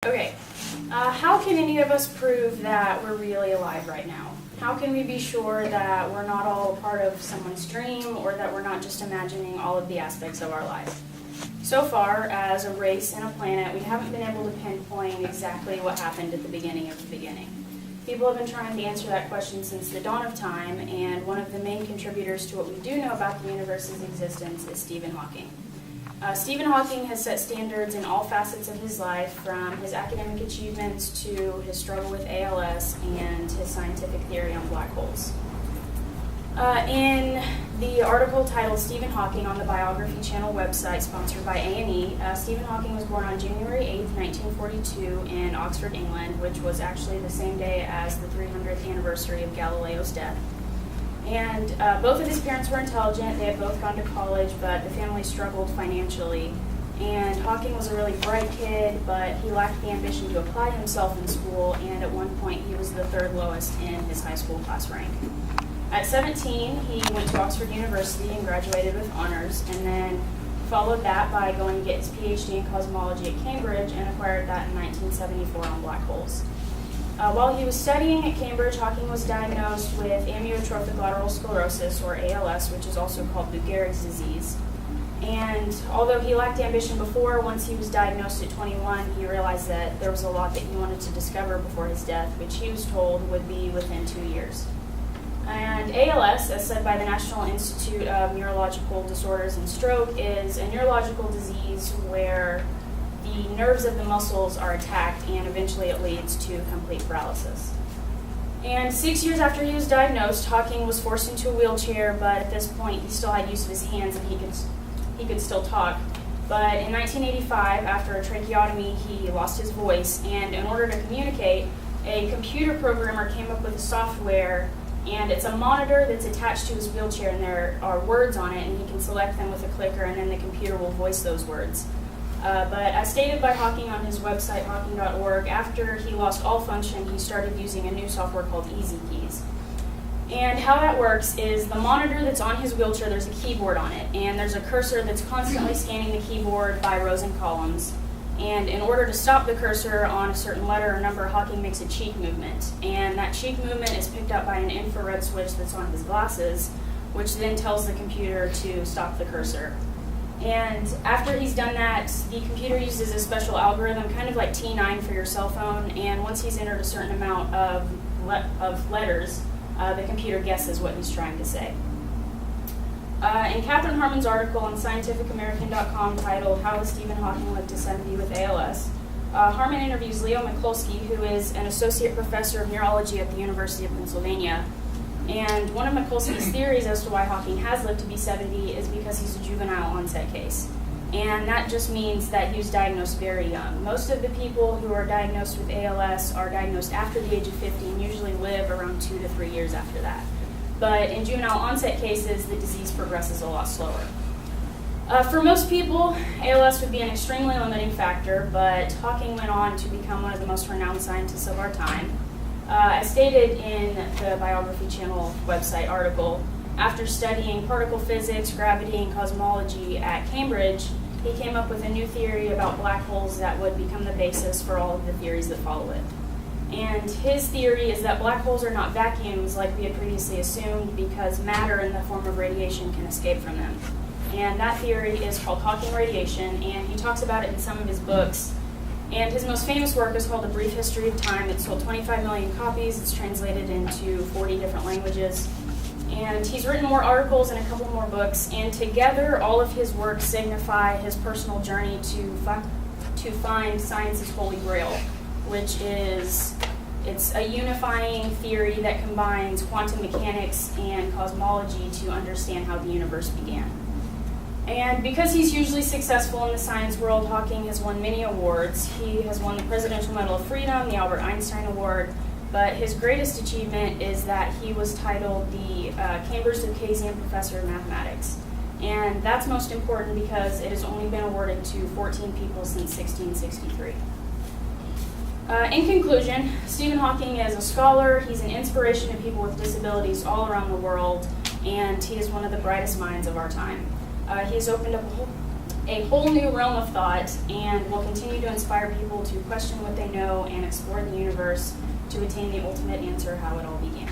Okay, how can any of us prove that we're really alive right now? How can we be sure that we're not all a part of someone's dream or that we're not just imagining all of the aspects of our life? So far, as a race and a planet, we haven't been able to pinpoint exactly what happened at the beginning of the beginning. People have been trying to answer that question since the dawn of time, and one of the main contributors to what we do know about the universe's existence is Stephen Hawking. Stephen Hawking has set standards in all facets of his life, from his academic achievements to his struggle with ALS and his scientific theory on black holes. In the article titled Stephen Hawking on the Biography Channel website sponsored by A&E, Stephen Hawking was born on January 8, 1942 in Oxford, England, which was actually the same day as the 300th anniversary of Galileo's death. And both of his parents were intelligent. They had both gone to college, but the family struggled financially. And Hawking was a really bright kid, but he lacked the ambition to apply himself in school, and at one point he was the third lowest in his high school class rank. At 17, he went to Oxford University and graduated with honors, and then followed that by going to get his PhD in cosmology at Cambridge and acquired that in 1974 on black holes. While he was studying at Cambridge, Hawking was diagnosed with amyotrophic lateral sclerosis, or ALS, which is also called Lou Gehrig's disease. And although he lacked ambition before, once he was diagnosed at 21, he realized that there was a lot that he wanted to discover before his death, which he was told would be within 2 years. And ALS, as said by the National Institute of Neurological Disorders and Stroke, is a neurological disease where the nerves of the muscles are attacked and eventually it leads to complete paralysis. And 6 years after he was diagnosed, Hawking was forced into a wheelchair, but at this point he still had use of his hands and he could still talk. But in 1985, after a tracheotomy, he lost his voice, and in order to communicate, a computer programmer came up with a software, and it's a monitor that's attached to his wheelchair, and there are words on it, and he can select them with a clicker, and then the computer will voice those words. But as stated by Hawking on his website, hawking.org, after he lost all function, he started using a new software called EasyKeys. And how that works is the monitor that's on his wheelchair, there's a keyboard on it, and there's a cursor that's constantly scanning the keyboard by rows and columns. And in order to stop the cursor on a certain letter or number, Hawking makes a cheek movement. And that cheek movement is picked up by an infrared switch that's on his glasses, which then tells the computer to stop the cursor. And after he's done that, the computer uses a special algorithm, kind of like T9 for your cell phone, and once he's entered a certain amount of letters, the computer guesses what he's trying to say. In Catherine Harmon's article on scientificamerican.com titled How Has Stephen Hawking Lived to 70 with ALS, Harmon interviews Leo Mikulski, who is an associate professor of neurology at the University of Pennsylvania. And one of Mikulski's theories as to why Hawking has lived to be 70 is because he's a juvenile onset case. And that just means that he was diagnosed very young. Most of the people who are diagnosed with ALS are diagnosed after the age of 50 and usually live around 2 to 3 years after that. But in juvenile onset cases, the disease progresses a lot slower. For most people, ALS would be an extremely limiting factor, but Hawking went on to become one of the most renowned scientists of our time. As stated in the Biography Channel website article, after studying particle physics, gravity, and cosmology at Cambridge, he came up with a new theory about black holes that would become the basis for all of the theories that follow it. And his theory is that black holes are not vacuums like we had previously assumed, because matter in the form of radiation can escape from them. And that theory is called Hawking radiation, and he talks about it in some of his books. And his most famous work is called A Brief History of Time. It's sold 25 million copies. It's translated into 40 different languages. And he's written more articles and a couple more books. And together, all of his works signify his personal journey to find science's holy grail, which is, it's a unifying theory that combines quantum mechanics and cosmology to understand how the universe began. And because he's hugely successful in the science world, Hawking has won many awards. He has won the Presidential Medal of Freedom, the Albert Einstein Award, but his greatest achievement is that he was titled the Cambridge Lucasian Professor of Mathematics. And that's most important because it has only been awarded to 14 people since 1663. In conclusion, Stephen Hawking is a scholar, he's an inspiration to people with disabilities all around the world, and he is one of the brightest minds of our time. He has opened up a whole new realm of thought and will continue to inspire people to question what they know and explore the universe to attain the ultimate answer how it all began.